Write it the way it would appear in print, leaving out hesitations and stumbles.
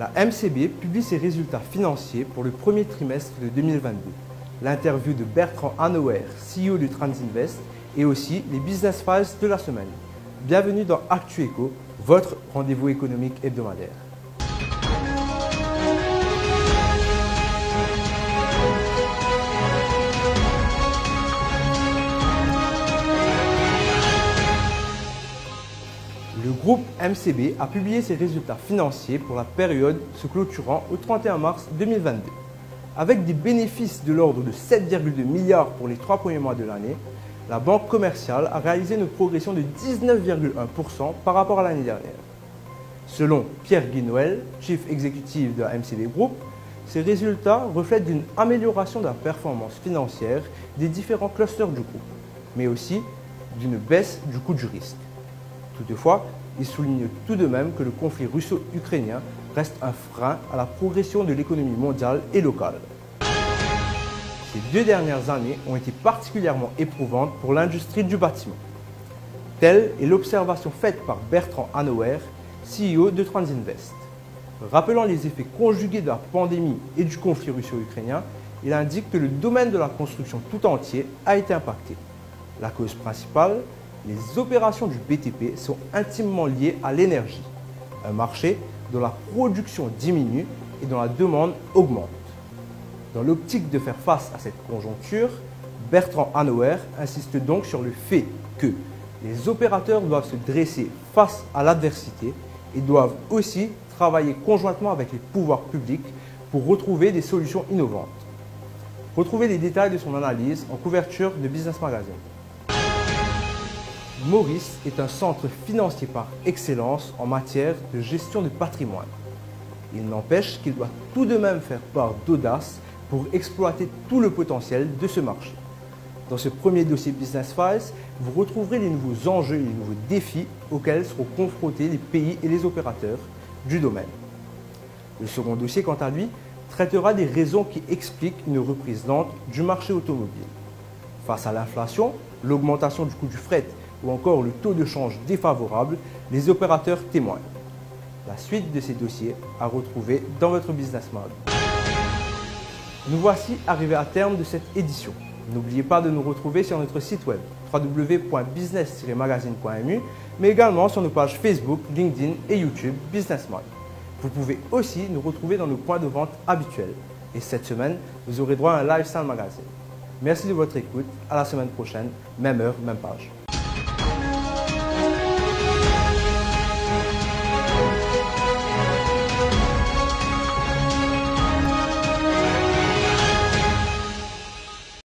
La MCB publie ses résultats financiers pour le premier trimestre de 2022. L'interview de Bertrand Hanauer, CEO de Transinvest, et aussi les Business Files de la semaine. Bienvenue dans Actu Éco, votre rendez-vous économique hebdomadaire. Le groupe MCB a publié ses résultats financiers pour la période se clôturant au 31 mars 2022. Avec des bénéfices de l'ordre de 7,2 milliards pour les 3 premiers mois de l'année, la banque commerciale a réalisé une progression de 19,1% par rapport à l'année dernière. Selon Pierre Guy-Noël, Chief Executive de la MCB Group, ces résultats reflètent une amélioration de la performance financière des différents clusters du groupe, mais aussi d'une baisse du coût du risque. Toutefois, il souligne tout de même que le conflit russo-ukrainien reste un frein à la progression de l'économie mondiale et locale. Ces 2 dernières années ont été particulièrement éprouvantes pour l'industrie du bâtiment. Telle est l'observation faite par Bertrand Hanauer, CEO de Transinvest. Rappelant les effets conjugués de la pandémie et du conflit russo-ukrainien, il indique que le domaine de la construction tout entier a été impacté. La cause principale, les opérations du BTP sont intimement liées à l'énergie, un marché dont la production diminue et dont la demande augmente. Dans l'optique de faire face à cette conjoncture, Bertrand Hanauer insiste donc sur le fait que les opérateurs doivent se dresser face à l'adversité et doivent aussi travailler conjointement avec les pouvoirs publics pour retrouver des solutions innovantes. Retrouvez les détails de son analyse en couverture de Business Magazine. Maurice est un centre financier par excellence en matière de gestion de patrimoine. Il n'empêche qu'il doit tout de même faire part d'audace pour exploiter tout le potentiel de ce marché. Dans ce premier dossier Business Files, vous retrouverez les nouveaux enjeux et les nouveaux défis auxquels seront confrontés les pays et les opérateurs du domaine. Le second dossier, quant à lui, traitera des raisons qui expliquent une reprise lente du marché automobile. Face à l'inflation, l'augmentation du coût du fret ou encore le taux de change défavorable, les opérateurs témoignent. La suite de ces dossiers à retrouver dans votre Business Mag. Nous voici arrivés à terme de cette édition. N'oubliez pas de nous retrouver sur notre site web www.business-magazine.mu, mais également sur nos pages Facebook, LinkedIn et YouTube Business Mag. Vous pouvez aussi nous retrouver dans nos points de vente habituels. Et cette semaine, vous aurez droit à un Lifestyle Magazine. Merci de votre écoute. À la semaine prochaine, même heure, même page.